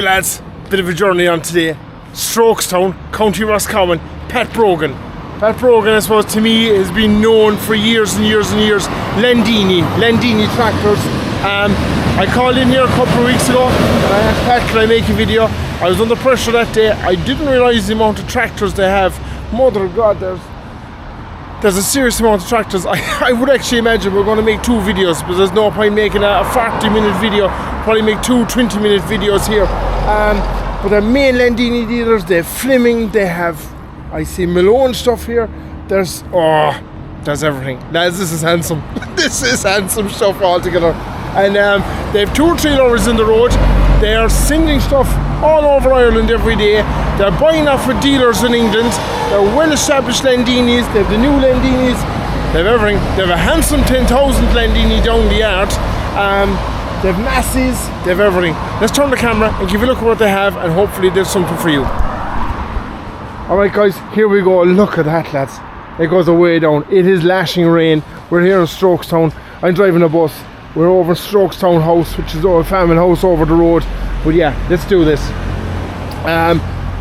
Lads, bit of a journey on today. Strokestown, County Roscommon, Pat Brogan. Pat Brogan, I suppose, to me, has been known for years and years and years. Landini Tractors. I called in here a couple of weeks ago and I asked Pat, could I make a video? I was under pressure that day. I didn't realise the amount of tractors they have. Mother of God, there's a serious amount of tractors. I would actually imagine we're going to make 2 videos, but there's no point making a 40-minute video. Probably make 2 20-minute videos here. But they're main Landini dealers. They have Fleming. They have, I see Malone stuff here. There's everything. Lads, this is handsome. This is handsome stuff altogether. And they have 2 or 3 lorries in the road. They are singling stuff all over Ireland every day. They're buying off with dealers in England. They're well-established Landinis. They have the new Landinis. They have everything. They have a handsome 10,000 Landini down the yard. They have Massies. They have everything. Let's turn the camera and give a look at what they have, and hopefully there's something for you. Alright guys, here we go. Look at that, lads. It goes way down. It is lashing rain. We're here in Strokestown. I'm driving a bus. We're over Strokestown House, which is our family house over the road. But yeah, let's do this.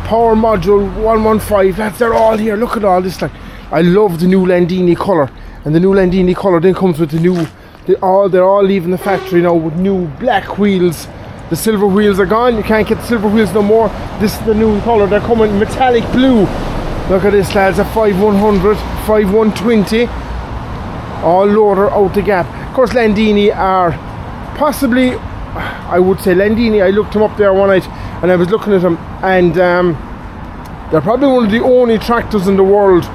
Power module 115, lads, they're all here. Look at all this. Like, I love the new Landini colour, and the new Landini colour then comes with the new. They're all leaving the factory now with new black wheels. The silver wheels are gone. You can't get the silver wheels no more. This is the new colour. They're coming metallic blue. Look at this, lads. A 5100, 5120. All loader out the gap. Of course, Landini are possibly, I would say Landini, I looked them up there one night and I was looking at them, and they're probably one of the only tractors in the world,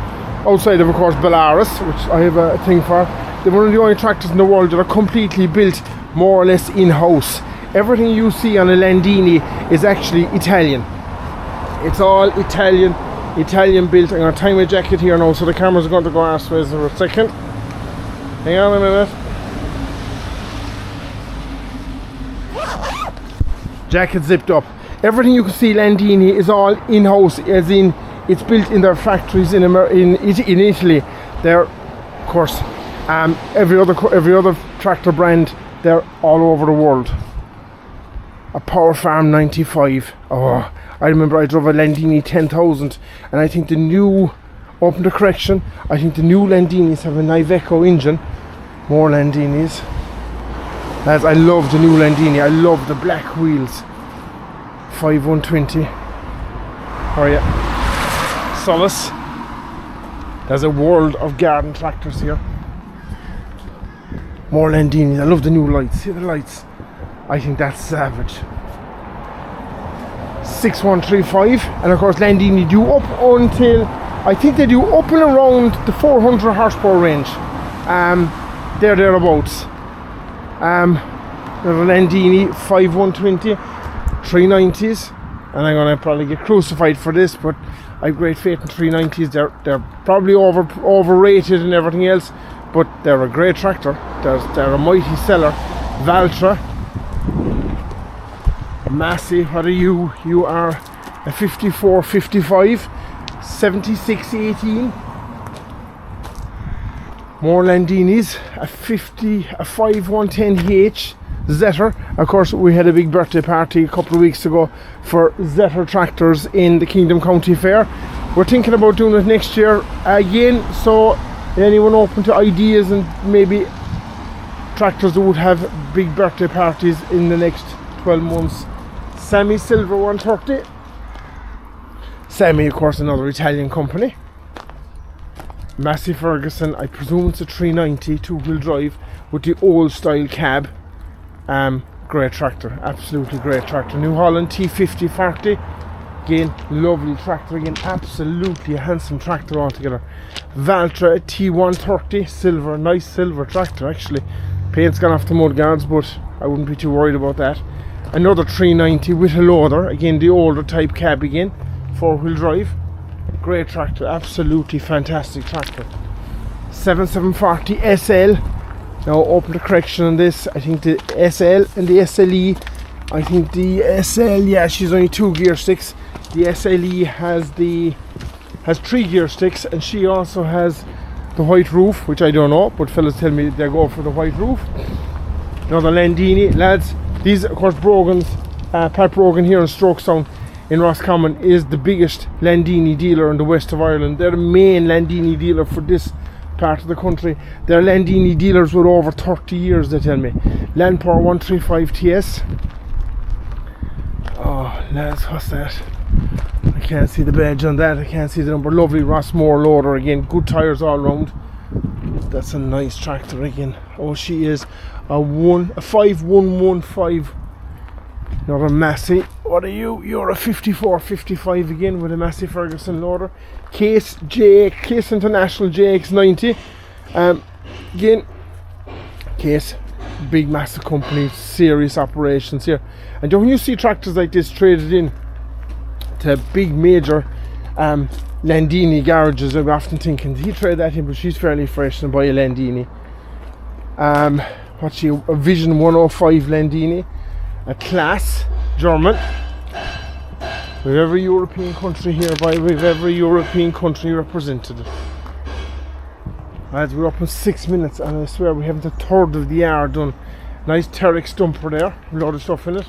outside of course Belarus, which I have a thing for. They're one of the only tractors in the world that are completely built more or less in-house. Everything you see on a Landini is actually Italian. It's all Italian built. I'm going to tie my jacket here now so the cameras are going to go arseways for a second. Hang on a minute. Jacket zipped up. Everything you can see Landini is all in-house, as in it's built in their factories in Italy. They're, of course, every other tractor brand, they're all over the world. A Power Farm 95. Oh, I remember I drove a Landini 10,000, and I think the new, open the correction, I think the new Landinis have an Iveco engine. More Landinis. Lads, I love the new Landini. I love the black wheels. 5120. How are you? Solace. There's a world of garden tractors here. More Landini. I love the new lights. See the lights? I think that's savage. 6135. And of course Landini do up until, I think they do up and around the 400 horsepower range. Thereabouts. There's a Landini 5120, 390s, and I'm gonna probably get crucified for this, but I have great faith in 390s. They're probably overrated and everything else, but they're a great tractor. They're a mighty seller. Valtra, Massie, what are you? You are a 5455, 7618. More Landinis, a 5110H Zetter. Of course, we had a big birthday party a couple of weeks ago for Zetter tractors in the Kingdom County Fair. We're thinking about doing it next year again, so anyone open to ideas and maybe tractors that would have big birthday parties in the next 12 months. Sammy Silver 130. Sammy, of course, another Italian company. Massie Ferguson, I presume it's a 390 2-wheel drive with the old style cab. Great tractor, absolutely great tractor. New Holland T5040, again lovely tractor, again absolutely a handsome tractor altogether. Valtra T130 silver, nice silver tractor actually. Paint's gone off the mud guards, but I wouldn't be too worried about that. Another 390 with a loader, again the older type cab again, 4-wheel drive. Great tractor, absolutely fantastic tractor. 7740 SL. Now open the correction on this. I think the SL and the SLE. I think the SL, yeah, she's only 2 gear sticks. The SLE has 3 gear sticks, and she also has the white roof, which I don't know, but fellas tell me they go for the white roof. Now the Landini, lads, these of course Brogans Pat Brogan here in Strokestown in Roscommon is the biggest Landini dealer in the west of Ireland. They're the main Landini dealer for this part of the country. They're Landini dealers with over 30 years, they tell me. Landpower 135 TS. Oh lads, what's that? I can't see the badge on that, I can't see the number. Lovely Rossmore loader again, good tyres all round. That's a nice tractor again. Oh, she is a 5115. Another Massie. What are you? You're a 5455 again with a Massie Ferguson loader. Case International JX90. Again, Case, big massive company, serious operations here. And when you see tractors like this traded in to big major Landini garages, I'm often thinking, did he trade that in? But she's fairly fresh and buy a Landini. What's she? A Vision 105 Landini. A class German. With every European country hereby, with every European country represented. As we're up in 6 minutes, and I swear we haven't a third of the yard done. Nice Terex dumper there, a lot of stuff in it.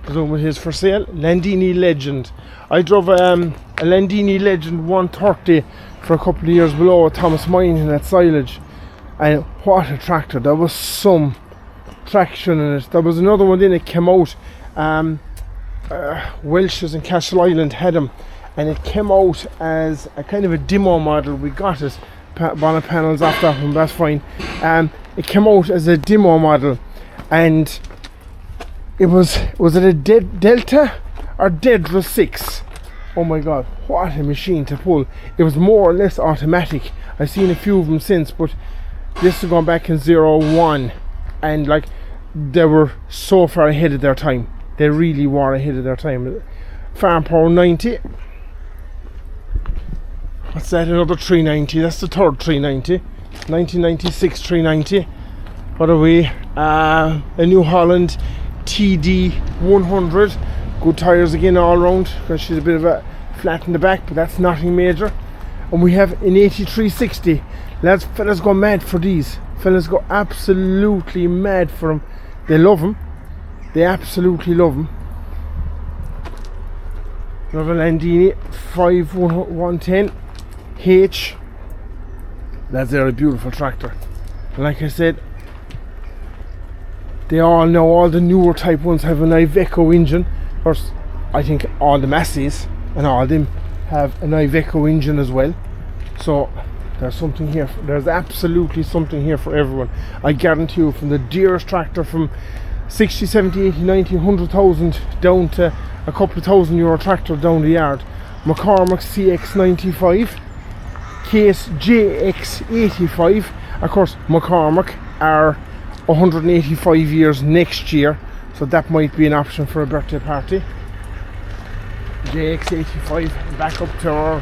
Presume it is for sale. Landini Legend. I drove a Landini Legend 130 for a couple of years below at Thomas Mining at Silage. And what a tractor, there was some traction in it. There was another one then, it came out, Welsh's in Castle Island had them, and it came out as a kind of a demo model. We got it, bonnet panels off that one, that's fine. It came out as a demo model, and it was it a Delta or Dedra 6? Oh my god, what a machine to pull. It was more or less automatic. I've seen a few of them since, but this is going back in 01, and like, they were so far ahead of their time. They really were ahead of their time. Farm Power 90. What's that? Another 390. That's the third 390. 1996 390. What are we? A New Holland TD 100. Good tyres again all round, because she's a bit of a flat in the back, but that's nothing major. And we have an 8360. Lads, fellas go mad for these. Fellas go absolutely mad for them. They love them. They absolutely love them. Another Landini 5110 H. That's a beautiful tractor. And like I said, they all know, all the newer type ones have an Iveco engine. Of course, I think all the Massies and all of them have an Iveco engine as well. So there's something here. There's absolutely something here for everyone. I guarantee you, from the dearest tractor from 60, 70, 80, 90, 100,000 down to a couple of €1,000 tractor down the yard. McCormick CX95, Case JX85. Of course, McCormick are 185 years next year, so that might be an option for a birthday party. JX85, back up to our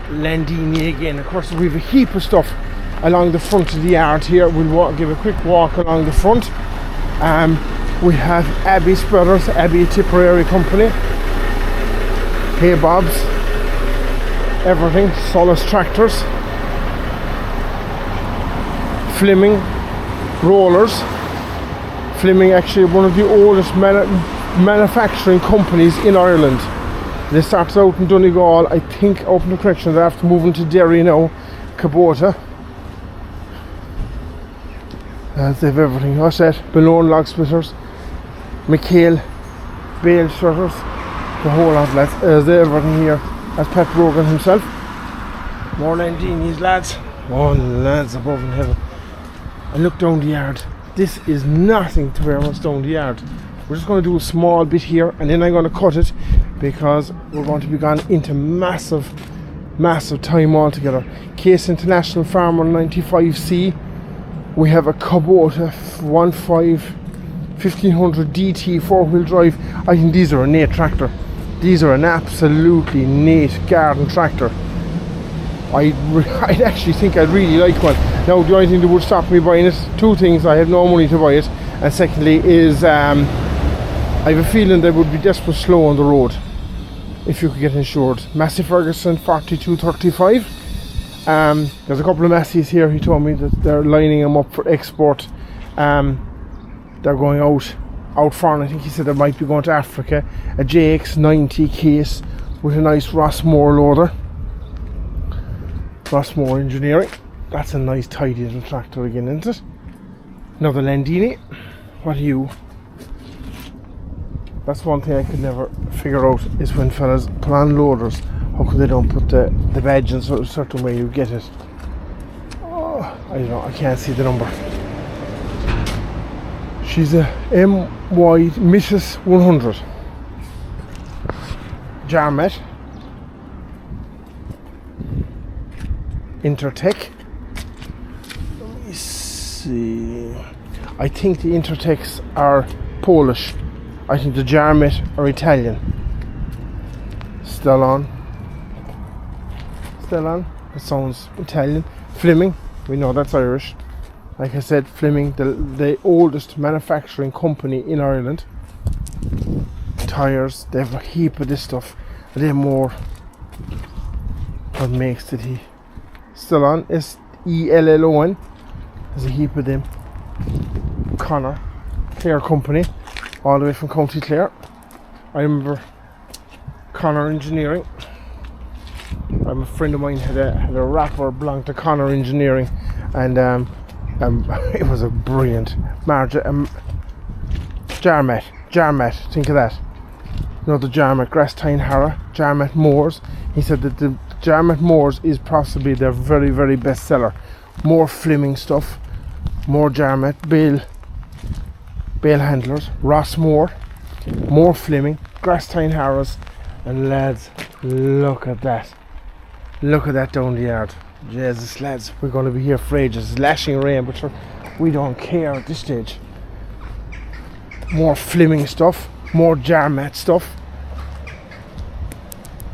Landini again. Of course, we have a heap of stuff along the front of the yard here. We'll give a quick walk along the front. We have Abbey's Brothers, Abbey Tipperary Company, Hey Bob's, everything, Solace Tractors, Fleming Rollers. Fleming, actually one of the oldest manufacturing companies in Ireland. They started out in Donegal, I think, open the correction, they're after moving to Derry now, Kubota. They have everything. What's that? Balloon log splitters, McHale bale shutters, the whole lot, lads. There's everything here. That's Pat Brogan himself. More Landini's, lads. Oh, lads above in heaven. And look down the yard. This is nothing to where what's down the yard. We're just going to do a small bit here, and then I'm going to cut it, because we're going to be gone into massive time altogether. Case International Farmer 95C. We have a Kubota 1500 DT 4-wheel drive. I think these are a neat tractor. These are an absolutely neat garden tractor. I'd actually think I'd really like one. Now, the only thing that would stop me buying it, two things: I have no money to buy it, and secondly is I have a feeling they would be desperate slow on the road if you could get insured. Massie Ferguson 4235. There's a couple of Massies here. He told me that they're lining them up for export. They're going out out foreign. I think he said they might be going to Africa. A JX90 case with a nice Rossmore loader. Rossmore Engineering. That's a nice tidy little tractor again, isn't it? Another Landini. What are you? That's one thing I could never figure out, is when fellas put on loaders, how come they don't put the badge in a certain way you get it? Oh, I don't know, I can't see the number. She's a MY Mrs 100. Jarmet. Intertech. Let me see. I think the Intertechs are Polish. I think the Jarmet are Italian. Still on. It sounds Italian. Fleming, we know that's Irish. Like I said, Fleming, the oldest manufacturing company in Ireland. Tires, they have a heap of this stuff. They're more. What makes it he? Still on. SELLON. There's a heap of them. Connor, Clare Company, all the way from County Clare. I remember Connor Engineering. A friend of mine had a wrapper belonged to Connor Engineering, and it was a brilliant Jarmet, think of that. Another Jarmet, Grasstyne Harra, Jarmet Moors. He said that the Jarmet Moors is possibly their very, very best seller. More Fleming stuff, more Jarmet, bale handlers, Rossmore, more Fleming, Grasstyne Harras, and lads, look at that. Look at that down the yard. Jesus, lads, we're going to be here for ages. It's lashing rain, but sure, we don't care at this stage. More Fleming stuff, more Jarmet stuff,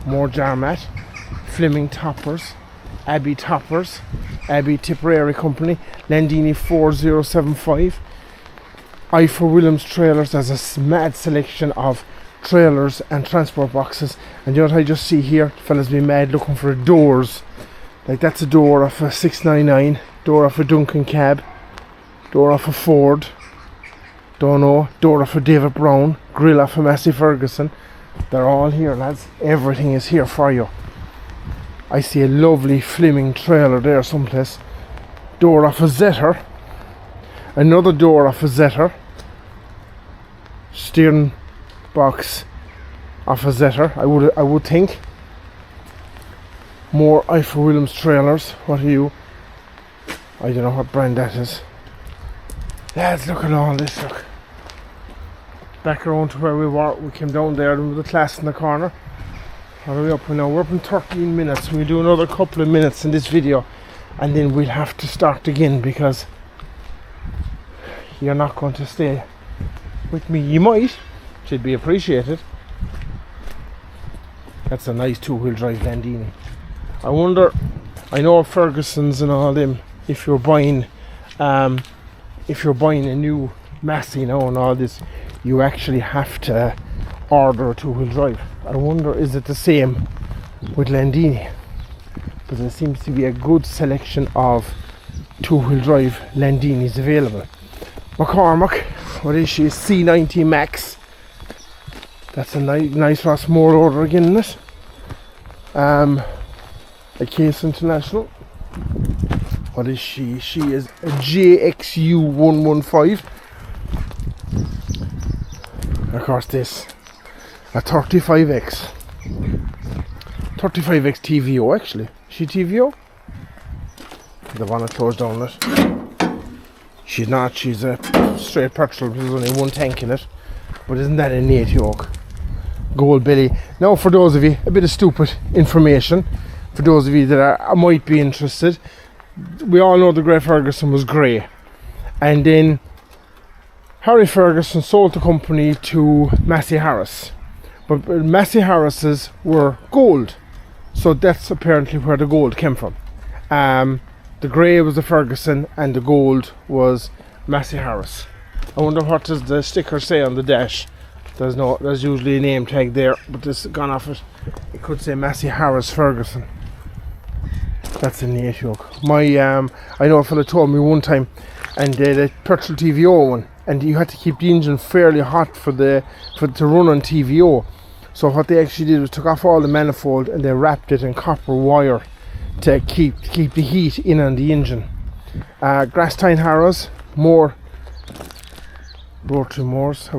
more Jarmet, Fleming toppers, Abbey toppers, Abbey Tipperary Company, Landini 4075, I4Williams trailers. There's a mad selection of trailers and transport boxes, and you know what I just see here? Fellas be mad looking for doors. Like that's a door off a 699, door off a Duncan cab, door off a Ford, don't know, door off a David Brown, grill off a Massie Ferguson. They're all here, lads. Everything is here for you. I see a lovely Fleming trailer there someplace. Door off a Zetter, another door off a Zetter, steering box off a Zetter, I would think. More I4Williams trailers. What are you? I don't know what brand that is. Lads, look at all this, look. Back around to where we were. We came down there with the class in the corner. What are we up now? We're up in 13 minutes. We'll do another couple of minutes in this video, and then we'll have to start again, because you're not going to stay with me. You might. Should be appreciated. That's a nice two-wheel drive Landini. I wonder, I know Ferguson's and all them, if you're buying a new Massie now and all this, you actually have to order a two-wheel drive. I wonder, is it the same with Landini? But there seems to be a good selection of two-wheel drive Landinis available. McCormack, what is she? C90 Max. That's a nice Rossmore order again, isn't it? A Case International. What is she? She is a JXU 115. Of course, this a 35X. 35X TVO, actually. She TVO? The one that closed down it. She's not. She's a straight petrol. There's only one tank in it. But isn't that a neat yoke? Gold belly. Now, for those of you, a bit of stupid information. For those of you that might be interested, we all know the Grey Ferguson was grey, and then Harry Ferguson sold the company to Massie Harris, but Massie Harris's were gold, so that's apparently where the gold came from. The grey was the Ferguson and the gold was Massie Harris. I wonder what does the sticker say on the dash. There's usually a name tag there, but this has gone off it. It could say Massie Harris Ferguson. That's a neat yoke. I know a fella told me one time, and the petrol TVO one, and you had to keep the engine fairly hot for to run on TVO. So what they actually did was took off all the manifold and they wrapped it in copper wire to keep the heat in on the engine. Grass tine harrows, more rotary mowers,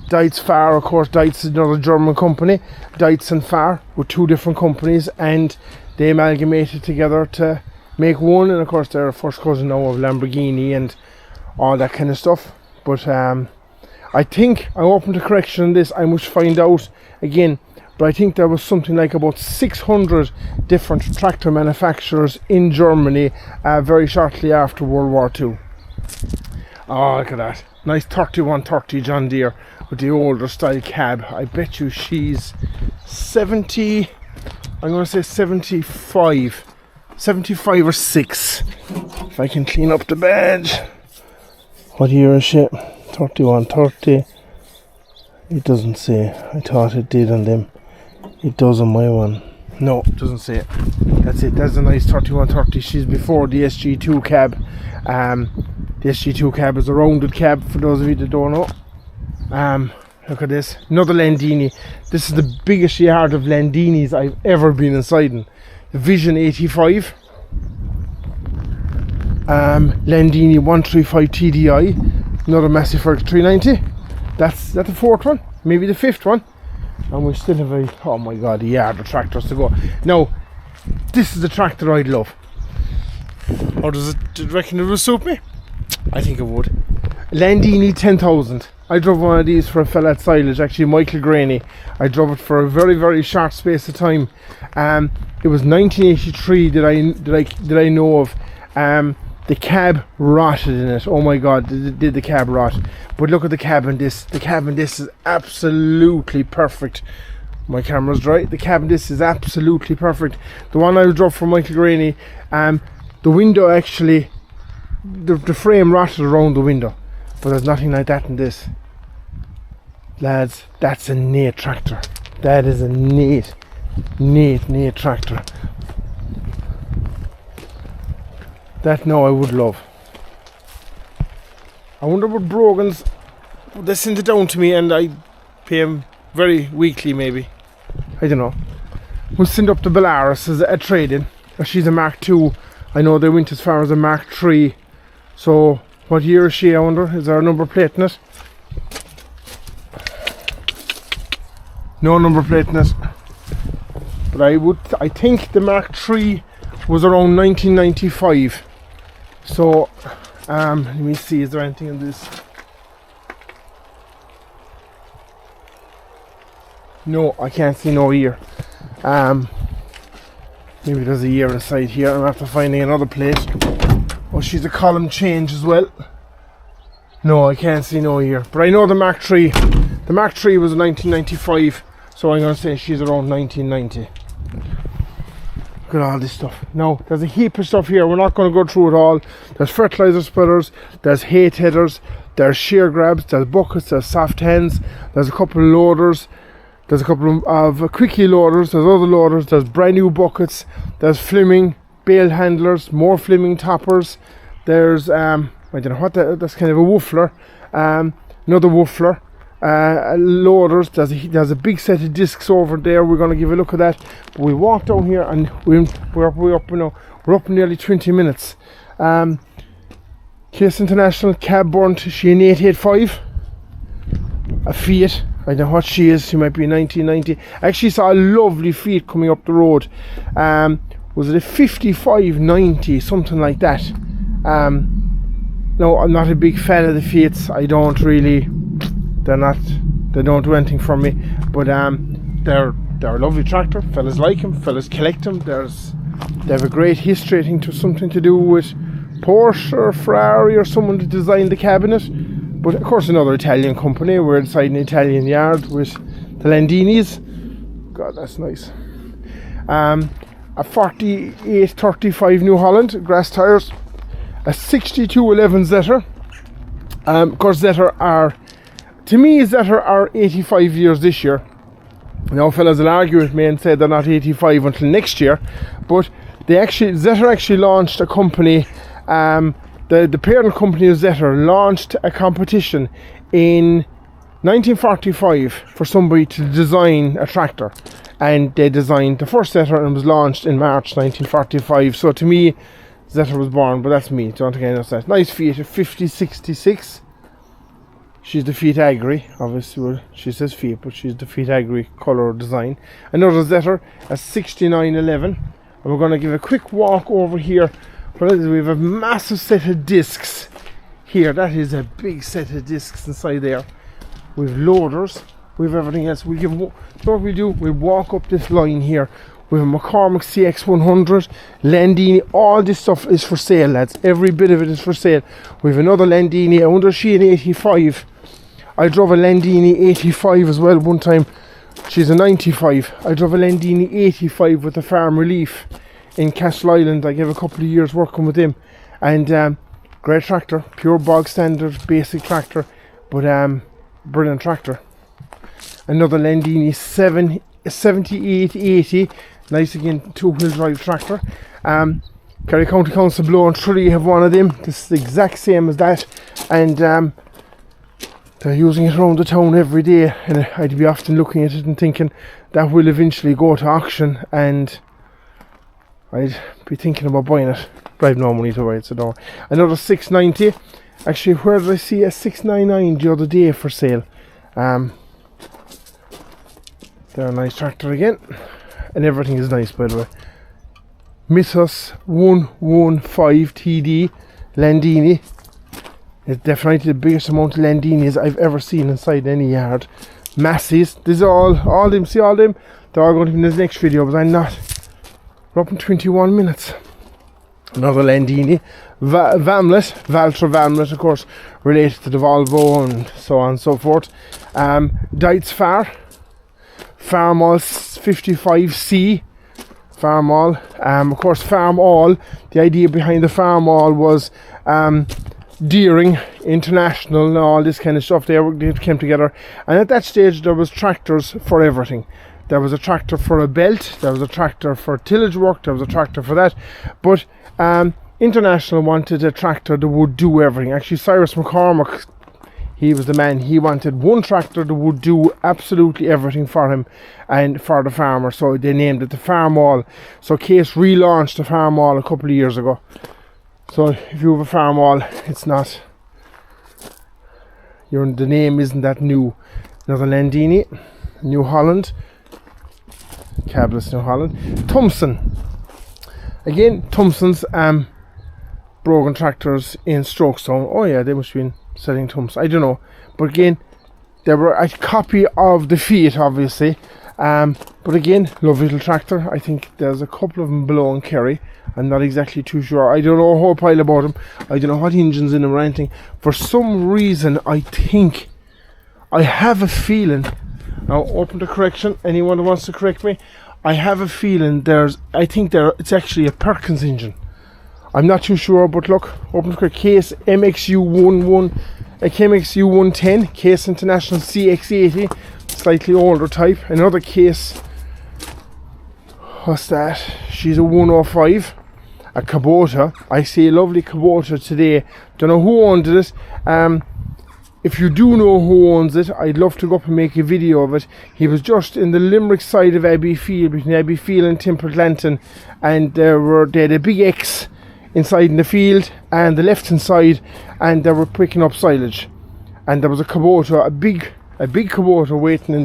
Dietz Far, of course. Dietz is another German company. Dietz and Far were two different companies, and they amalgamated together to make one. And of course, they're a first cousin now of Lamborghini and all that kind of stuff. But I think I'm open to correction on this. I must find out again. But I think there was something like about 600 different tractor manufacturers in Germany very shortly after World War II. Oh, look at that. Nice 3130 John Deere with the older style cab. I bet you she's 70, I'm going to say 75 or 6. If I can clean up the badge. What year is she? 3130. It doesn't say. I thought it did on them. It does on my one. No, it doesn't say it. That's it. That's a nice 3130. She's before the SG2 cab. The SG2 cab is a rounded cab for those of you that don't know. Look at this. Another Landini. This is the biggest yard of Landinis I've ever been inside in. The Vision 85. Landini 135 TDI. Another Massie Ferguson 390. That's the fourth one. Maybe the fifth one. And we still have oh my god, a yard of tractors to go. Now, this is the tractor I'd love. Or do you reckon it will suit me? I think it would. Landini 10,000. I drove one of these for a fella at Silage, actually Michael Graney. I drove it for a very, very short space of time. It was 1983 that I know of. The cab rotted in it. Oh my god, did the cab rot. But look at the cab in this. The cab in this is absolutely perfect. My camera's dry. The cab in this is absolutely perfect. The one I drove for Michael Graney, the window actually, the frame rotted around the window. But there's nothing like that in this. Lads, that's a neat tractor. That is a neat tractor. That now I would love. I wonder what Brogans, they send it down to me and I pay them very weekly maybe. I don't know. We'll send up the Belarus as a trade-in. She's a Mark II. I know they went as far as a Mark III. So what year is she, I wonder? Is there a number plate in it? No number plate in it. But I think the Mark III was around 1995. So let me see, is there anything in this? No, I can't see no year. Maybe there's a year inside here. I'm after finding another plate. Oh, she's a column change as well. No, I can't see no year. But I know the Mark III. The Mark III was 1995, so I'm going to say she's around 1990. Look at all this stuff. Now, there's a heap of stuff here. We're not going to go through it all. There's fertilizer spreaders, there's hay tethers, there's shear grabs, there's buckets, there's soft hands, there's a couple of loaders, there's a couple of quickie loaders, there's other loaders, there's brand new buckets, there's flimming, bale handlers, more flimming toppers, there's, I don't know what that's kind of a woofler, another woofler, loaders, there's a big set of discs over there. We're going to give a look at that. But we walk down here and we're up nearly 20 minutes. Case International cab burnt. She an 885, a Fiat. I don't know what she is. She might be 1990. I actually saw a lovely Fiat coming up the road. Was it a 5590, something like that? No, I'm not a big fan of the Fiats. I don't really. They don't do anything for me, but they're a lovely tractor. Fellas like them, fellas collect them. They have a great history. I think to something to do with Porsche or Ferrari or someone that designed the cabinet. But of course another Italian company. We're inside an Italian yard with the Landinis. God, that's nice. A 4835 New Holland grass tires, a 6211 Zetter. Of course Zetter are, to me, Zetter are 85 years this year. Now fellas will argue with me and say they're not 85 until next year, but Zetter actually launched a company the parent company of Zetter launched a competition in 1945 for somebody to design a tractor, and they designed the first Zetter and it was launched in March 1945. So to me, Zetter was born, but that's me. Don't think I know that. Nice Fiat, a 5066. She's the Fiat Agri, obviously. Well, she says Fiat, but she's the Fiat Agri colour design. Another Zetter, a 6911. And we're going to give a quick walk over here. We have a massive set of discs here. That is a big set of discs inside there. We have loaders. We have everything else. So what we do, we walk up this line here. We have a McCormick CX100, Landini. All this stuff is for sale, lads. Every bit of it is for sale. We have another Landini, a Under Sheehan 85. I drove a Landini 85 as well one time. She's a 95. I drove a Landini 85 with the Farm Relief in Castle Island. I gave a couple of years working with him. And great tractor, pure bog standard, basic tractor, but brilliant tractor. Another Landini 7880. Nice again, 2-wheel drive tractor. Kerry County Council Blow and Trully have one of them. This is the exact same as that, and they're using it around the town every day, and I'd be often looking at it and thinking that will eventually go to auction, and I'd be thinking about buying it, but I have no money to buy it, so don't. Another 690. Actually, where did I see a 699 the other day for sale? They're a nice tractor again. And everything is nice, by the way. Mythos 115 TD Landini. It's definitely the biggest amount of Landinis I've ever seen inside any yard. Massies. These are all them. See all them? They're all going to be in this next video, but I'm not. We're up in 21 minutes. Another Landini. Valtra Vamlet, of course, related to the Volvo and so on and so forth. Dietz Farmall 55C, Farmall. Of course, Farmall. The idea behind the Farmall was Deering International and all this kind of stuff. They came together, and at that stage there was tractors for everything. There was a tractor for a belt, there was a tractor for tillage work, there was a tractor for that. But International wanted a tractor that would do everything. Actually, Cyrus McCormick, he was the man. He wanted one tractor that would do absolutely everything for him and for the farmer. So they named it the Farmall. So Case relaunched the Farmall a couple of years ago. So if you have a Farmall, it's not, the name isn't that new. Another Landini, New Holland, cabless New Holland. Thompson. Again, Thompson's Brogan Tractors in Strokestown. Oh yeah, they must have been selling Thompson, I don't know, but again, they were a copy of the Fiat, obviously, but again, lovely little tractor. I think there's a couple of them below in Kerry. I'm not exactly too sure. I don't know a whole pile about them. I don't know what engine's in them or anything. For some reason, I have a feeling, now open to correction, anyone who wants to correct me, I have a feeling it's actually a Perkins engine. I'm not too sure, but look, open to correct. Case KMXU110, Case International CX80, slightly older type. Another Case, what's that? She's a 105, a Kubota. I see a lovely Kubota today. Don't know who owned it. If you do know who owns it, I'd love to go up and make a video of it. He was just in the Limerick side of Abbeyfield, between Abbeyfield and Timperclanton, and they had a big X inside in the field and the left hand side, and they were picking up silage, and there was a Kubota, a big Kubota waiting in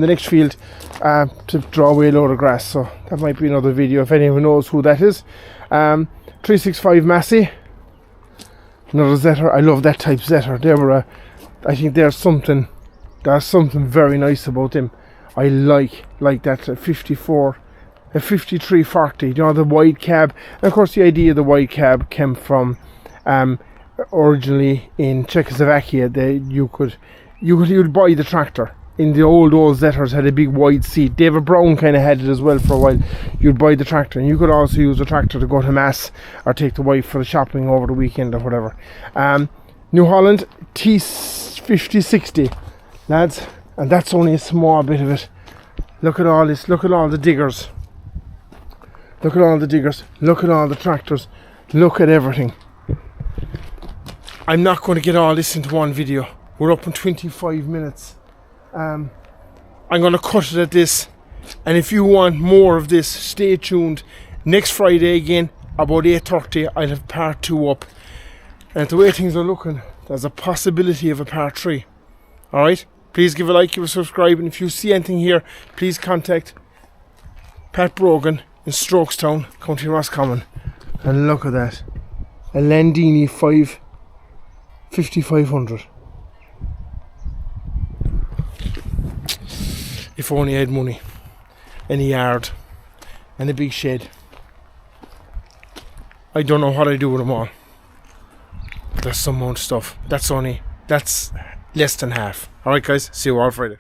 the next field to draw away a load of grass. So that might be another video if anyone knows who that is. 365 Massie, another Zetter. I love that type Zetter. I think there's something very nice about them. I like that 54. A 5340, you know, the wide cab. And of course, the idea of the wide cab came from originally in Czechoslovakia. You'd buy the tractor. In the old Zetters had a big wide seat. David Brown kind of had it as well for a while. You'd buy the tractor, and you could also use the tractor to go to Mass or take the wife for the shopping over the weekend or whatever. New Holland T5060, lads, and that's only a small bit of it. Look at all this. Look at all the diggers. Look at all the diggers. Look at all the tractors. Look at everything. I'm not going to get all this into one video. We're up in 25 minutes. I'm going to cut it at this. And if you want more of this, stay tuned. Next Friday again, about 8:30, I'll have part 2 up. And the way things are looking, there's a possibility of a part 3. Alright? Please give a like, give a subscribe, and if you see anything here, please contact Pat Brogan in Strokestown, County Roscommon. And look at that. A Landini 5500. If only I had money. And a yard. And a big shed. I don't know what I do with them all. But that's some amount of stuff. That's less than half. Alright guys, see you all Friday.